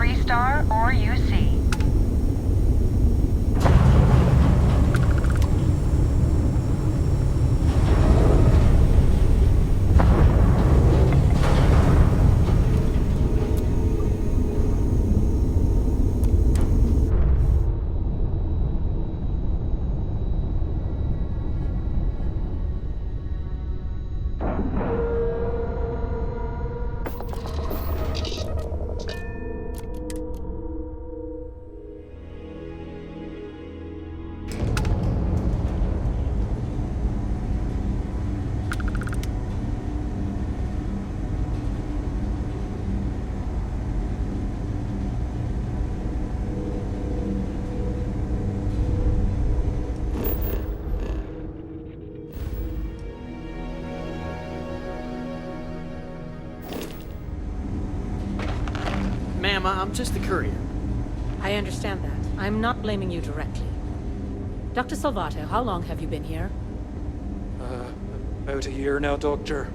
3-star or UC. Ma'am, I'm just a courier. I understand that. I'm not blaming you directly. Dr. Salvato, how long have you been here? About a year now, Doctor.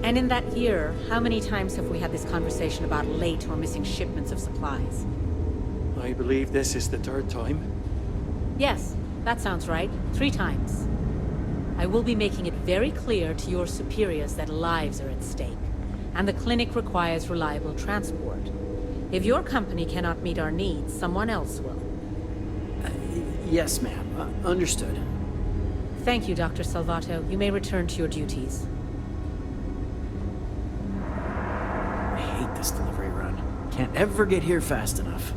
And in that year, how many times have we had this conversation about late or missing shipments of supplies? I believe this is the third time. Yes, that sounds right. 3 times. I will be making it very clear to your superiors that lives are at stake, and the clinic requires reliable transport. If your company cannot meet our needs, someone else will. Yes, ma'am. Understood. Thank you, Dr. Salvato. You may return to your duties. I hate this delivery run. Can't ever get here fast enough.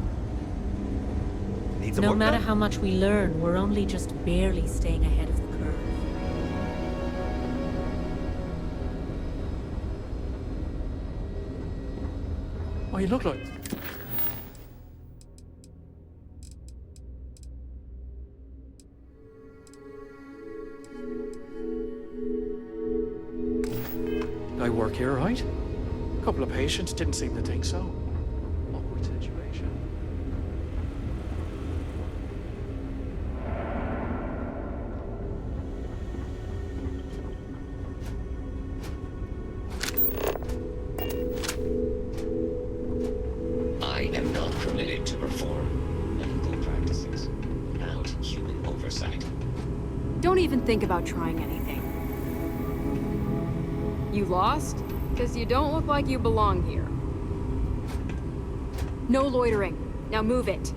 Need some No work matter done? how much we learn, we're only just barely staying ahead of the curve. Oh, you look like... I work here, right? A couple of patients didn't seem to think so. Awkward situation. I am not permitted to perform medical practices without human oversight. Don't even think about trying anything. You lost? Because you don't look like you belong here. No loitering. Now move it.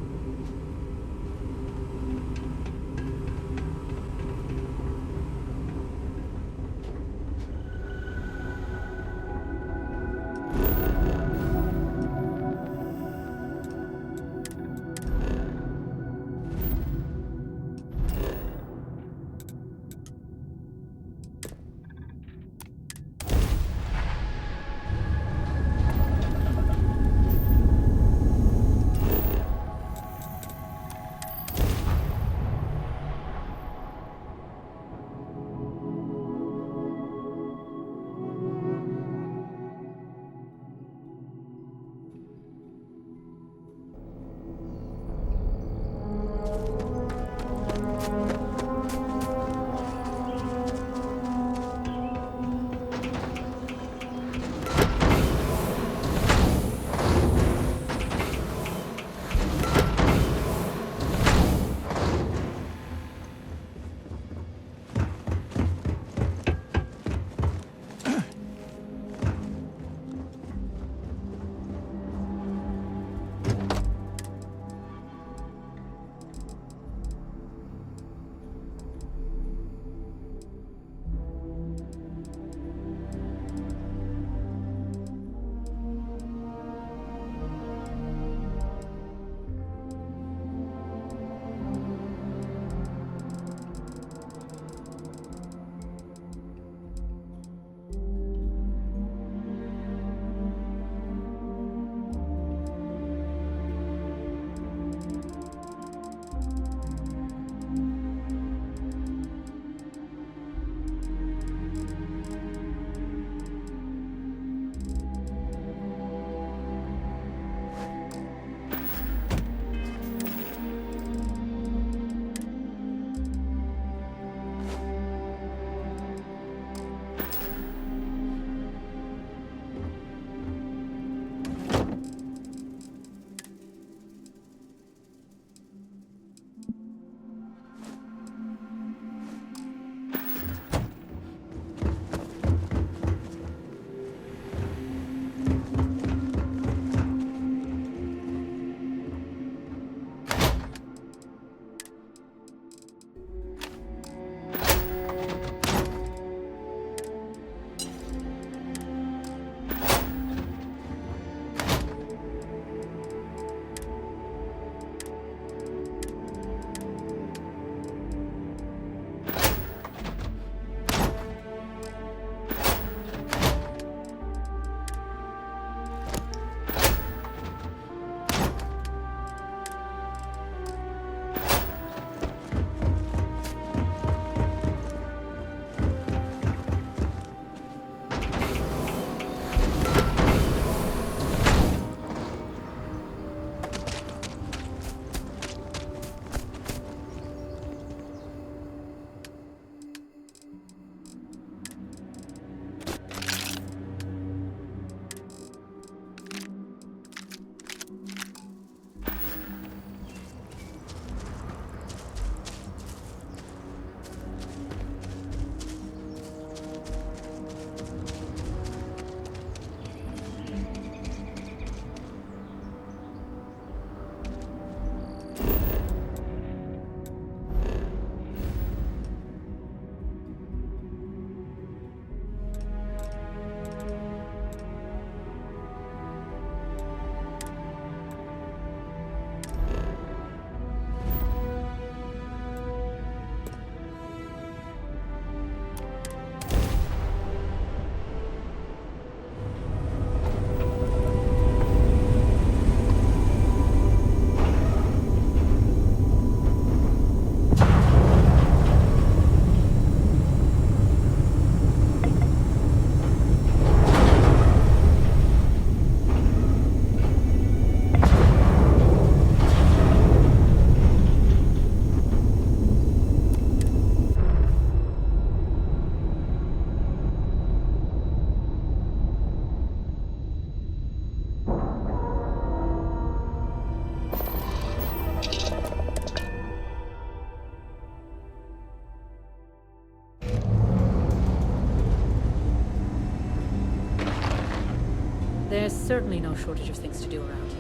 There's certainly no shortage of things to do around here.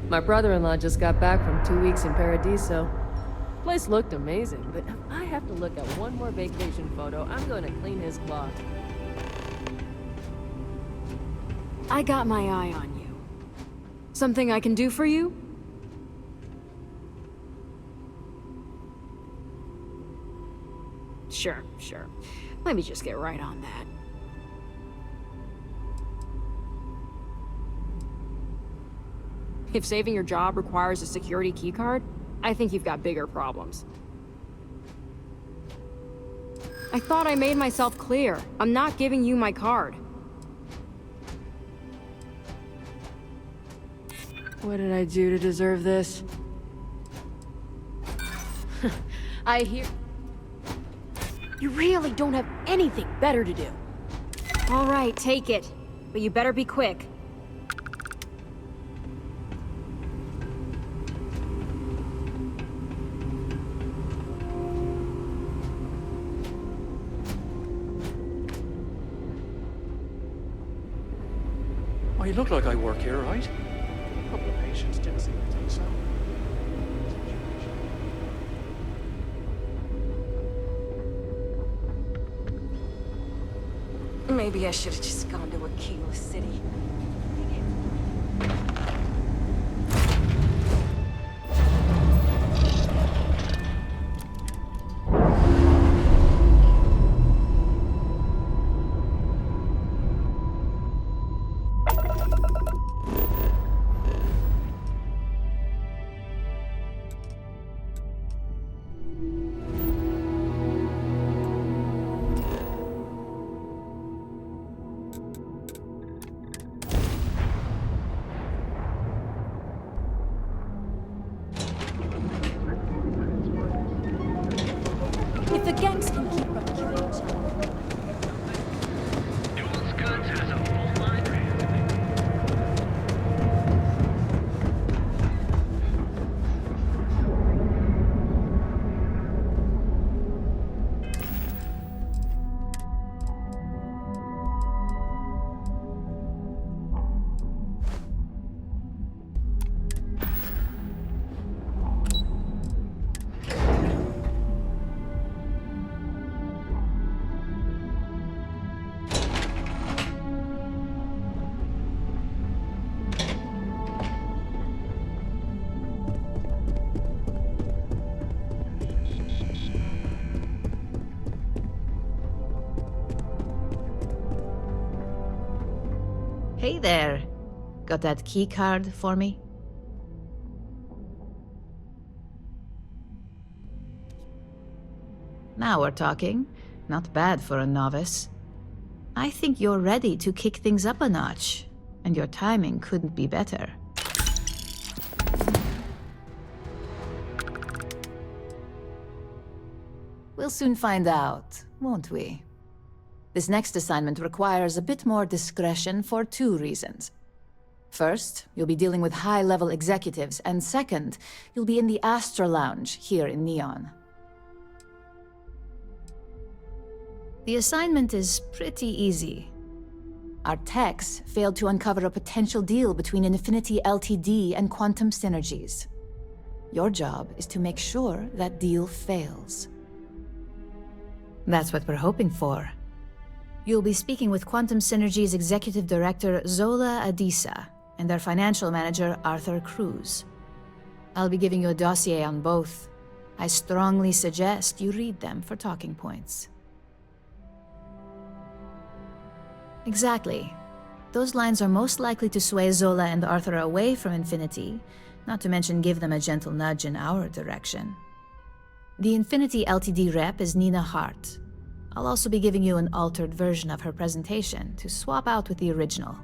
My brother-in-law just got back from 2 weeks in Paradiso. Place looked amazing, but if I have to look at one more vacation photo, I'm going to clean his clock. I got my eye on you. Something I can do for you? Sure. Let me just get right on that. If saving your job requires a security keycard, I think you've got bigger problems. I thought I made myself clear. I'm not giving you my card. What did I do to deserve this? I hear... You really don't have anything better to do. All right, take it. But you better be quick. Oh, you look like I work here, right? A couple of patients didn't seem to think so. Maybe I should have just gone to a keyless city. If the gangs can keep from killing each other. Hey there. Got that key card for me? Now we're talking. Not bad for a novice. I think you're ready to kick things up a notch, and your timing couldn't be better. We'll soon find out, won't we? This next assignment requires a bit more discretion for 2 reasons. First, you'll be dealing with high-level executives, and second, you'll be in the Astra Lounge here in Neon. The assignment is pretty easy. Our techs failed to uncover a potential deal between Infinity Ltd. And Quantum Synergies. Your job is to make sure that deal fails. That's what we're hoping for. You'll be speaking with Quantum Synergy's Executive Director Zola Adisa and their Financial Manager Arthur Cruz. I'll be giving you a dossier on both. I strongly suggest you read them for talking points. Exactly. Those lines are most likely to sway Zola and Arthur away from Infinity, not to mention give them a gentle nudge in our direction. The Infinity Ltd. rep is Nina Hart. I'll also be giving you an altered version of her presentation to swap out with the original.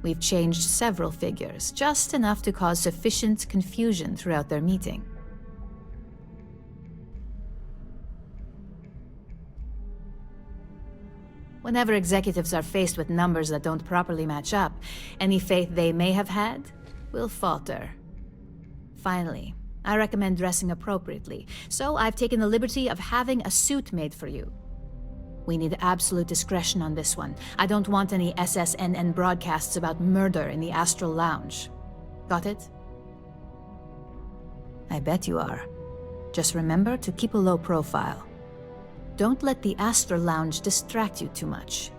We've changed several figures, just enough to cause sufficient confusion throughout their meeting. Whenever executives are faced with numbers that don't properly match up, any faith they may have had will falter. Finally, I recommend dressing appropriately, so I've taken the liberty of having a suit made for you. We need absolute discretion on this one. I don't want any SSNN broadcasts about murder in the Astral Lounge. Got it? I bet you are. Just remember to keep a low profile. Don't let the Astral Lounge distract you too much.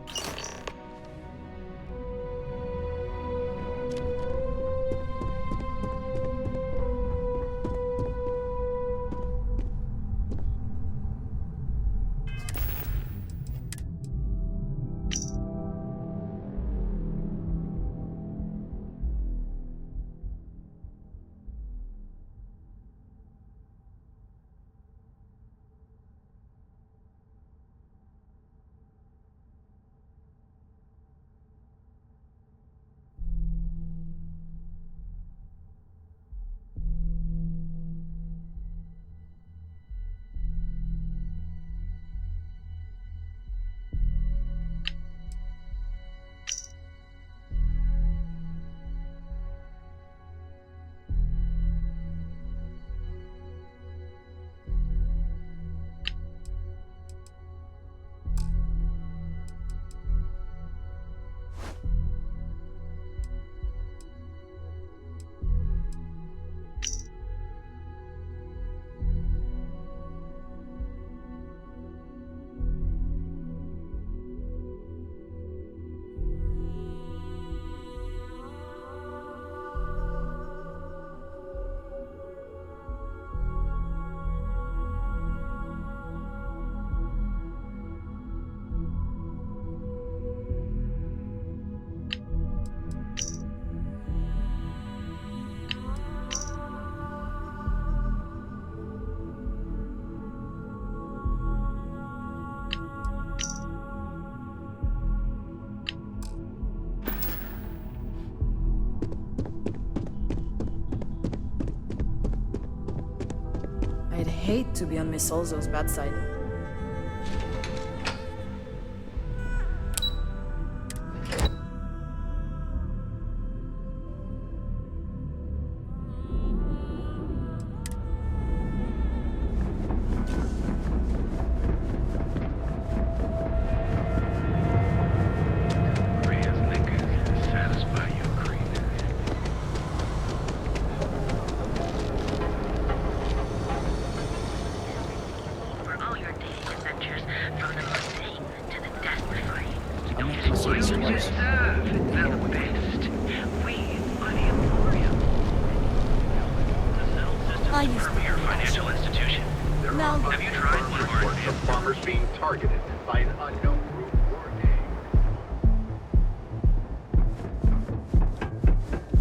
I'd hate to be on Miss Olzo's bad side.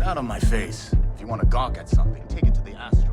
Out on my face. If you want to gawk at something, take it to the Astral.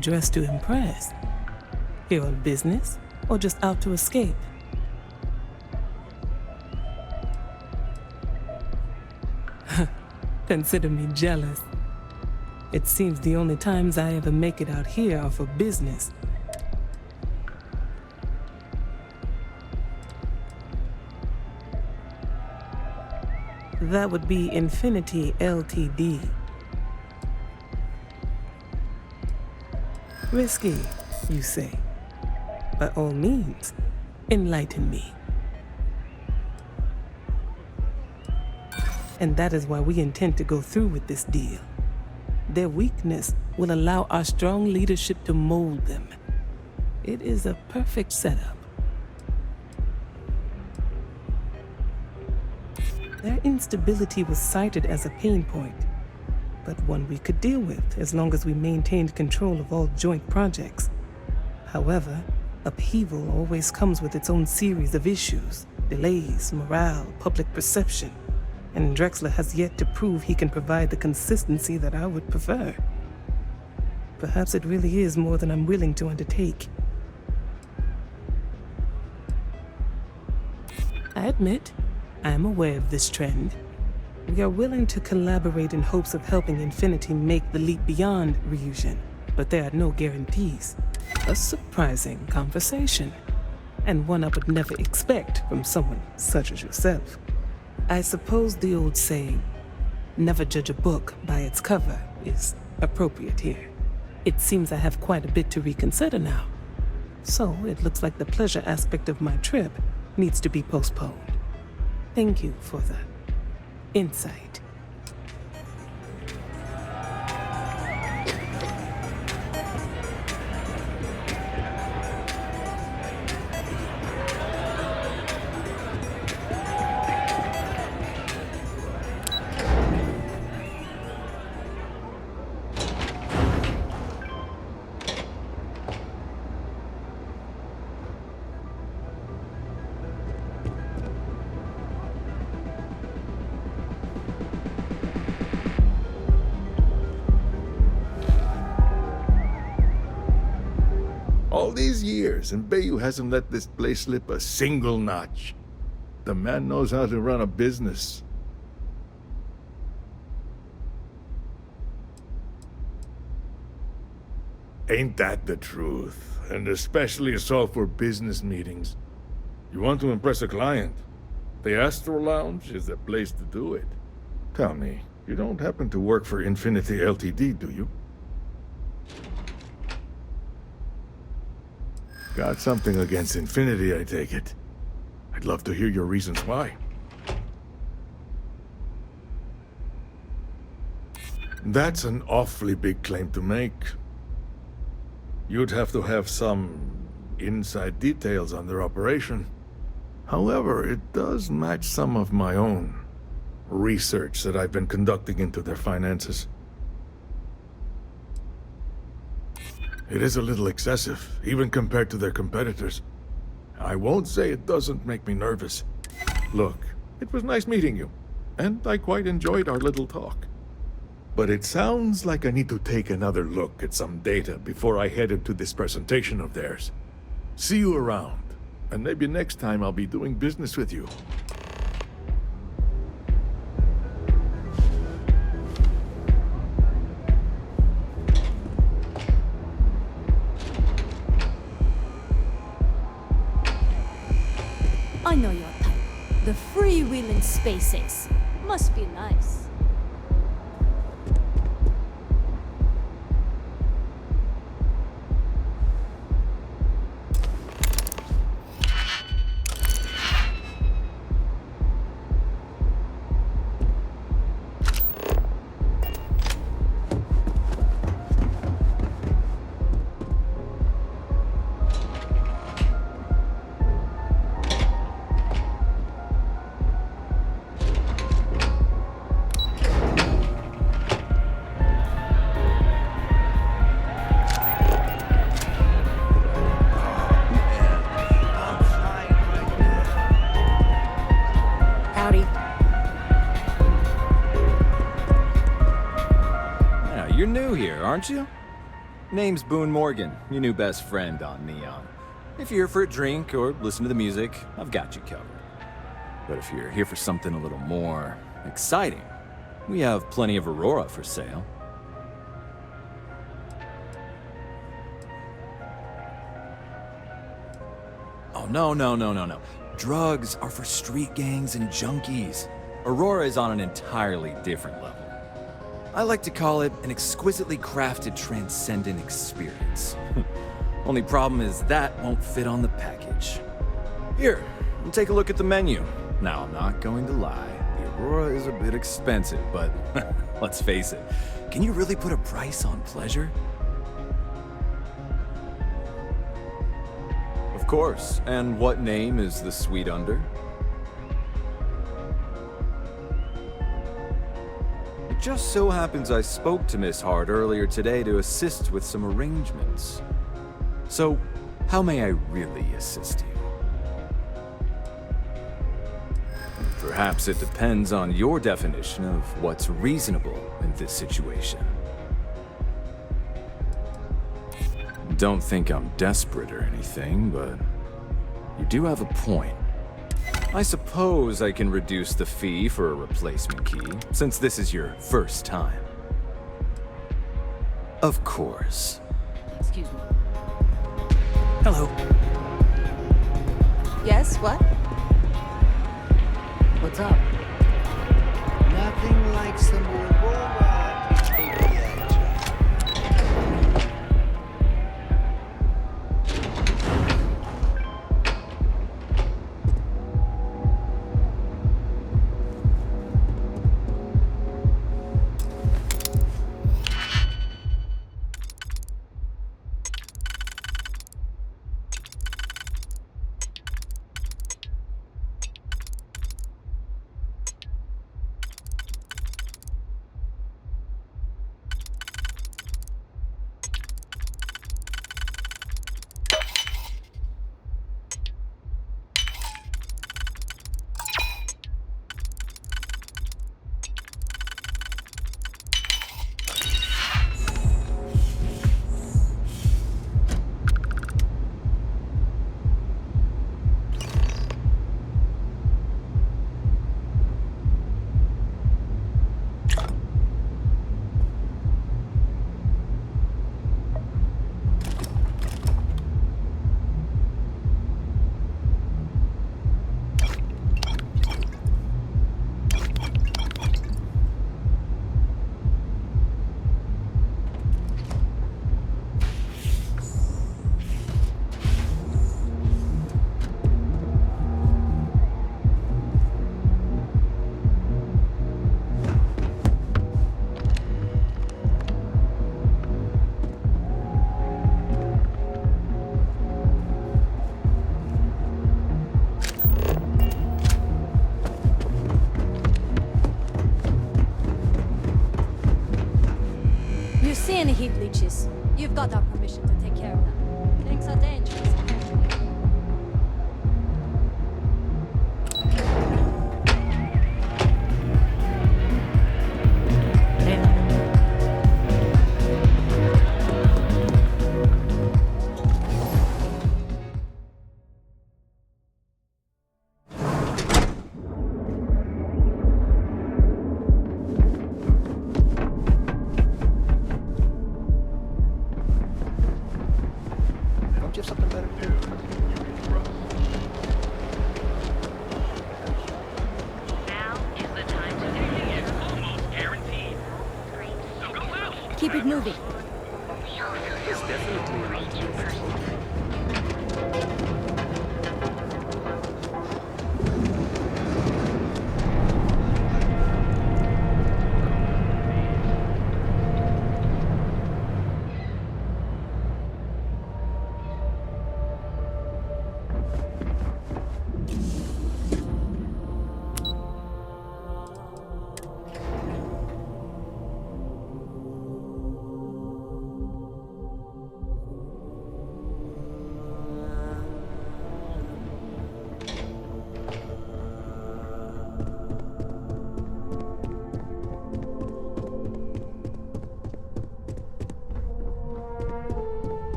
Dressed to impress. Here on business, or just out to escape? Consider me jealous. It seems the only times I ever make it out here are for business. That would be Infinity Ltd. Risky, you say? By all means, Enlighten me. And that is why we intend to go through with this deal. Their weakness will allow our strong leadership to mold them. It is a perfect setup. Their instability was cited as a pain point, but one we could deal with as long as we maintained control of all joint projects. However, upheaval always comes with its own series of issues, delays, morale, public perception, and Drexler has yet to prove he can provide the consistency that I would prefer. Perhaps it really is more than I'm willing to undertake. I admit, I am aware of this trend. We are willing to collaborate in hopes of helping Infinity make the leap beyond Ryujin, but there are no guarantees. A surprising conversation, and one I would never expect from someone such as yourself. I suppose the old saying, never judge a book by its cover, is appropriate here. It seems I have quite a bit to reconsider now. So it looks like the pleasure aspect of my trip needs to be postponed. Thank you for the insight. All these years, and Bayou hasn't let this place slip a single notch. The man knows how to run a business. Ain't that the truth? And especially so for business meetings. You want to impress a client? The Astro Lounge is the place to do it. Tell me, you don't happen to work for Infinity Ltd, do you? Got something against Infinity, I take it. I'd love to hear your reasons why. That's an awfully big claim to make. You'd have to have some inside details on their operation. However, it does match some of my own research that I've been conducting into their finances. It is a little excessive, even compared to their competitors. I won't say it doesn't make me nervous. Look, it was nice meeting you, and I quite enjoyed our little talk. But it sounds like I need to take another look at some data before I head into this presentation of theirs. See you around, and maybe next time I'll be doing business with you. I know your type. The freewheeling spaces. Must be nice. Aren't you? Name's Boone Morgan, your new best friend on Neon. If you're here for a drink or listen to the music, I've got you covered. But if you're here for something a little more exciting, we have plenty of Aurora for sale. Oh, no. Drugs are for street gangs and junkies. Aurora is on an entirely different level. I like to call it an exquisitely crafted transcendent experience. Only problem is that won't fit on the package. Here, take a look at the menu. Now, I'm not going to lie. The Aurora is a bit expensive, but let's face it. Can you really put a price on pleasure? Of course. And what name is the suite under? It just so happens I spoke to Miss Hart earlier today to assist with some arrangements. So, how may I really assist you? Perhaps it depends on your definition of what's reasonable in this situation. Don't think I'm desperate or anything, but you do have a point. I suppose I can reduce the fee for a replacement key, since this is your first time. Of course. Excuse me. Hello. Yes, what? What's up? Nothing like some Aurora. Maybe a job. Any heat leeches? You've got our permission to take care of them. Things are dangerous, apparently. Keep it moving. It's definitely a raging person.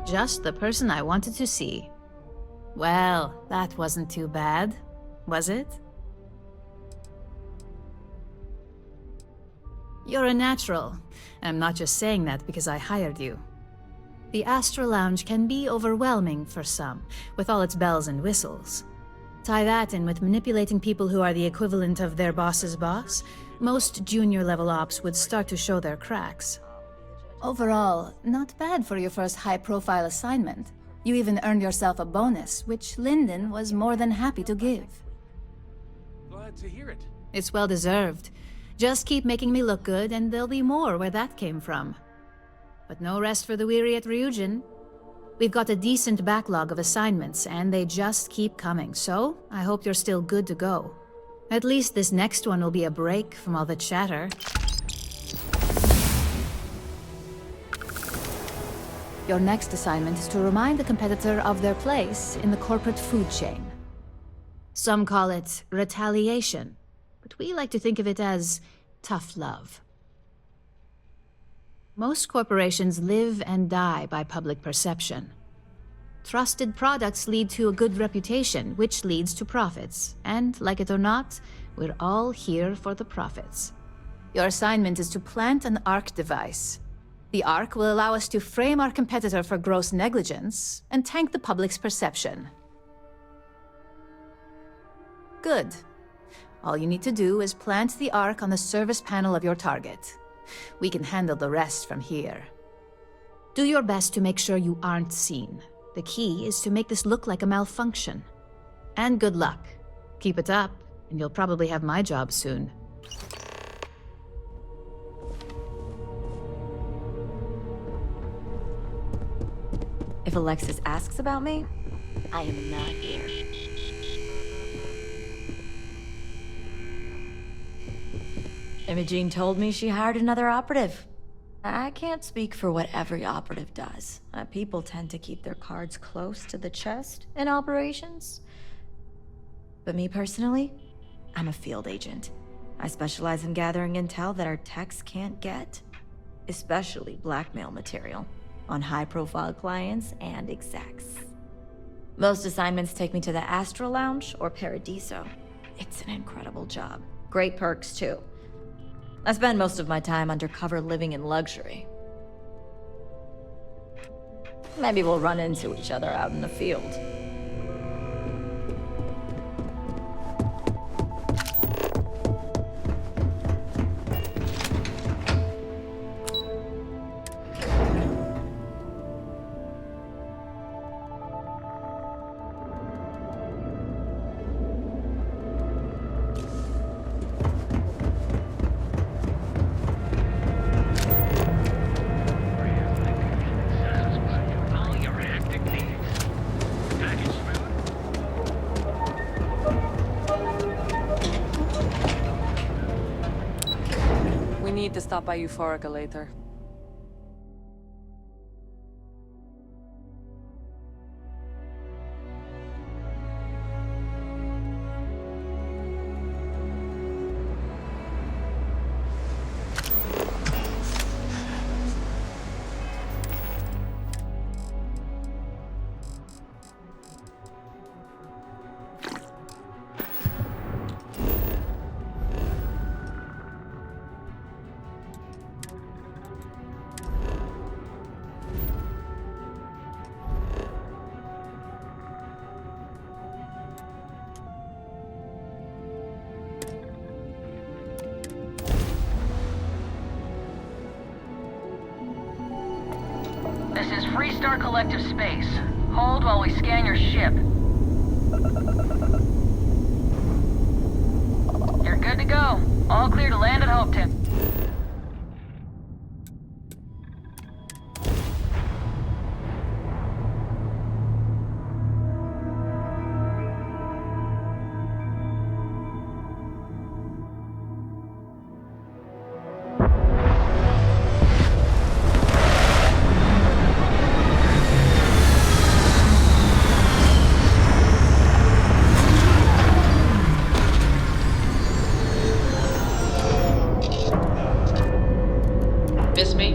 Just the person I wanted to see. Well, that wasn't too bad, was it? You're a natural. I'm not just saying that because I hired you. The Astral Lounge can be overwhelming for some, with all its bells and whistles. Tie that in with manipulating people who are the equivalent of their boss's boss, most junior-level ops would start to show their cracks. Overall, not bad for your first high-profile assignment. You even earned yourself a bonus, which Lyndon was more than happy to give. Glad to hear it. It's well deserved. Just keep making me look good, and there'll be more where that came from. But no rest for the weary at Ryujin. We've got a decent backlog of assignments, and they just keep coming, so I hope you're still good to go. At least this next one will be a break from all the chatter. Your next assignment is to remind the competitor of their place in the corporate food chain. Some call it retaliation, but we like to think of it as tough love. Most corporations live and die by public perception. Trusted products lead to a good reputation, which leads to profits. And, like it or not, we're all here for the profits. Your assignment is to plant an ARC device. The ARC will allow us to frame our competitor for gross negligence and tank the public's perception. Good. All you need to do is plant the ARC on the service panel of your target. We can handle the rest from here. Do your best to make sure you aren't seen. The key is to make this look like a malfunction. And good luck. Keep it up, and you'll probably have my job soon. If Alexis asks about me, I am not here. Imogene told me she hired another operative. I can't speak for what every operative does. People tend to keep their cards close to the chest in operations. But me personally, I'm a field agent. I specialize in gathering intel that our techs can't get, especially blackmail material on high-profile clients and execs. Most assignments take me to the Astral Lounge or Paradiso. It's an incredible job. Great perks, too. I spend most of my time undercover living in luxury. Maybe we'll run into each other out in the field. Need to stop by Euphorica later. This is Freestar Collective Space. Hold while we scan your ship. You're good to go. All clear to land at Hope Tip. Miss me?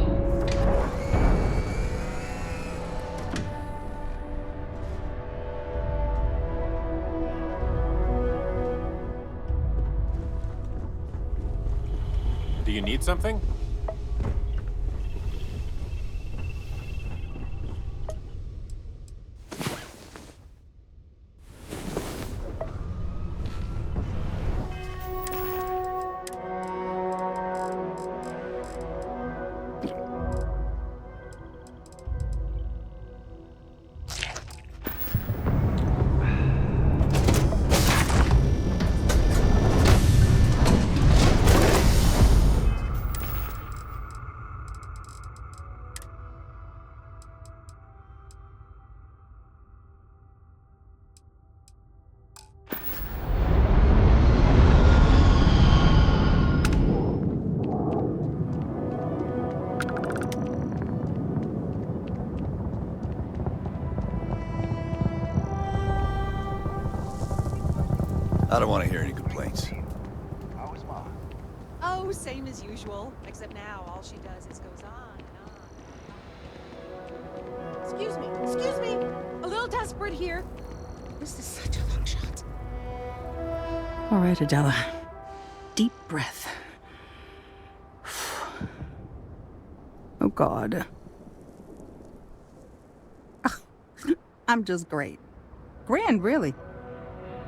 Do you need something? I don't want to hear any complaints. Oh, same as usual. Except now, all she does is goes on and on. Excuse me! A little desperate here. This is such a long shot. All right, Adela. Deep breath. Oh, God. I'm just great. Grand, really.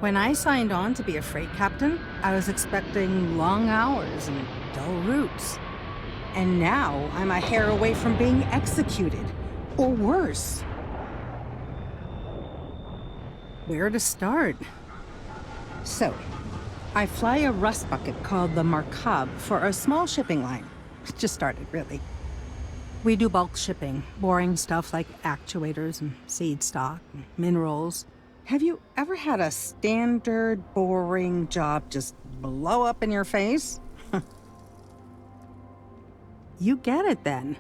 When I signed on to be a freight captain, I was expecting long hours and dull routes. And now I'm a hair away from being executed. Or worse. Where to start? So, I fly a rust bucket called the Markab for a small shipping line. It just started, really. We do bulk shipping, boring stuff like actuators and seed stock and minerals. Have you ever had a standard, boring job just blow up in your face? You get it then.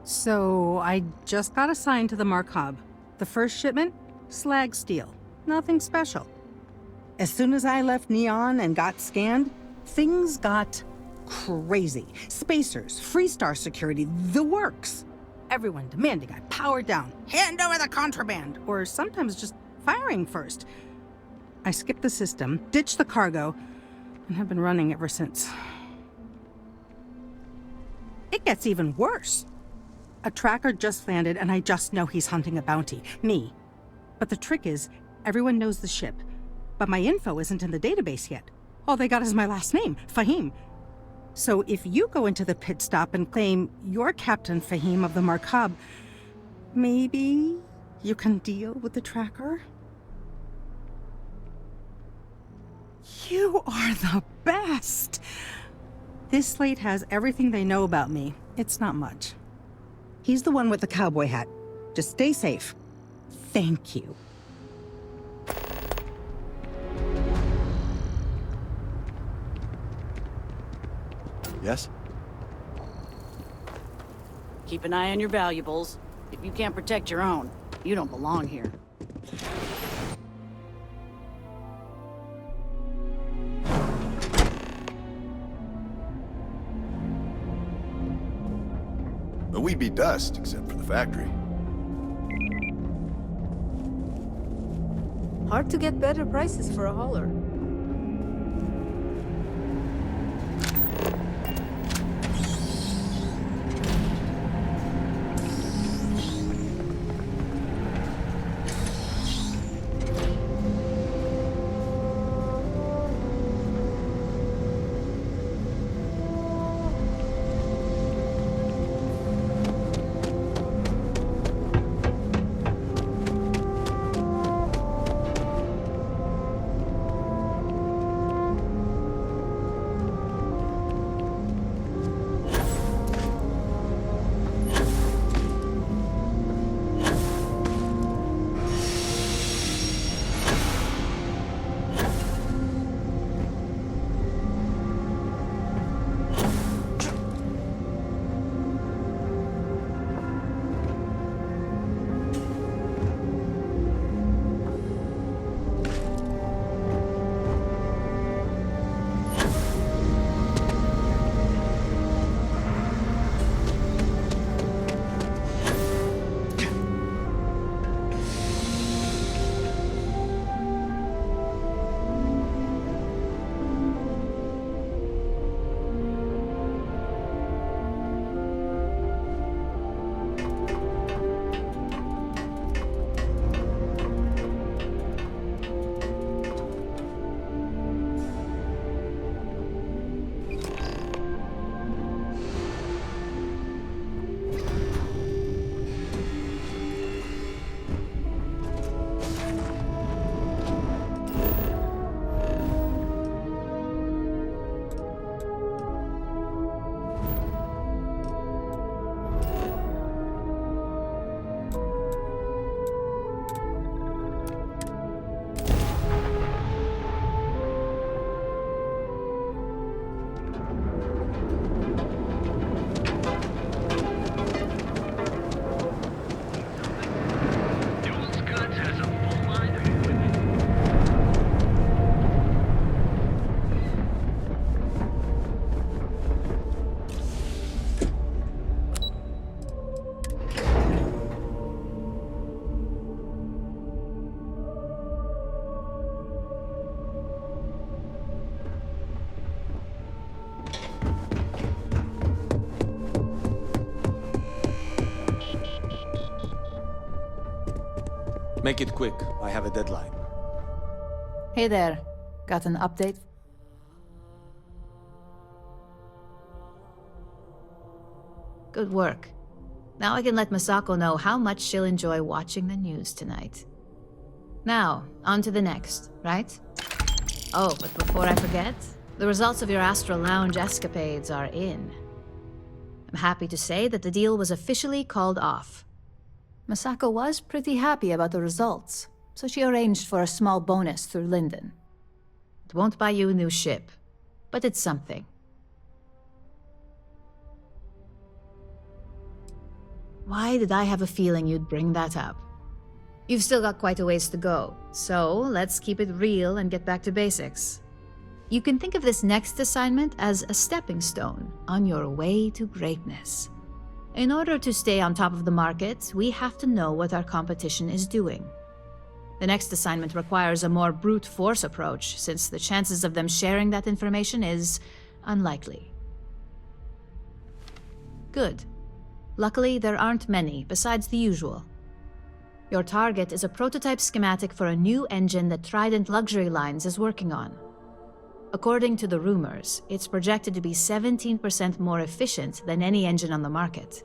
So I just got assigned to the Markab. The first shipment? Slag steel. Nothing special. As soon as I left Neon and got scanned, things got crazy. Spacers, Freestar security, the works. Everyone demanding I power down, hand over the contraband, or sometimes just firing first. I skipped the system, ditched the cargo, and have been running ever since. It gets even worse. A tracker just landed and I just know he's hunting a bounty. Me. But the trick is, everyone knows the ship. But my info isn't in the database yet. All they got is my last name, Fahim. So if you go into the pit stop and claim you're Captain Fahim of the Markab, maybe you can deal with the tracker? You are the best! This slate has everything they know about me. It's not much. He's the one with the cowboy hat. Just stay safe. Thank you. Yes? Keep an eye on your valuables. If you can't protect your own, you don't belong here. But we'd be dust, except for the factory. Hard to get better prices for a hauler. Make it quick. I have a deadline. Hey there. Got an update? Good work. Now I can let Masako know how much she'll enjoy watching the news tonight. Now, on to the next, right? Oh, but before I forget, the results of your Astral Lounge escapades are in. I'm happy to say that the deal was officially called off. Masako was pretty happy about the results, so she arranged for a small bonus through Linden. It won't buy you a new ship, but it's something. Why did I have a feeling you'd bring that up? You've still got quite a ways to go, so let's keep it real and get back to basics. You can think of this next assignment as a stepping stone on your way to greatness. In order to stay on top of the market, we have to know what our competition is doing. The next assignment requires a more brute force approach, since the chances of them sharing that information is unlikely. Good. Luckily, there aren't many, besides the usual. Your target is a prototype schematic for a new engine that Trident Luxury Lines is working on. According to the rumors, it's projected to be 17% more efficient than any engine on the market.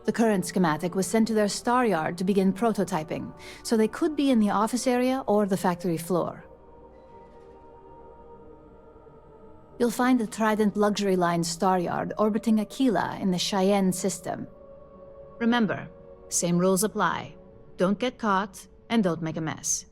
The current schematic was sent to their star yard to begin prototyping, so they could be in the office area or the factory floor. You'll find the Trident Luxury Line star yard orbiting Aquila in the Cheyenne system. Remember, same rules apply. Don't get caught, and don't make a mess.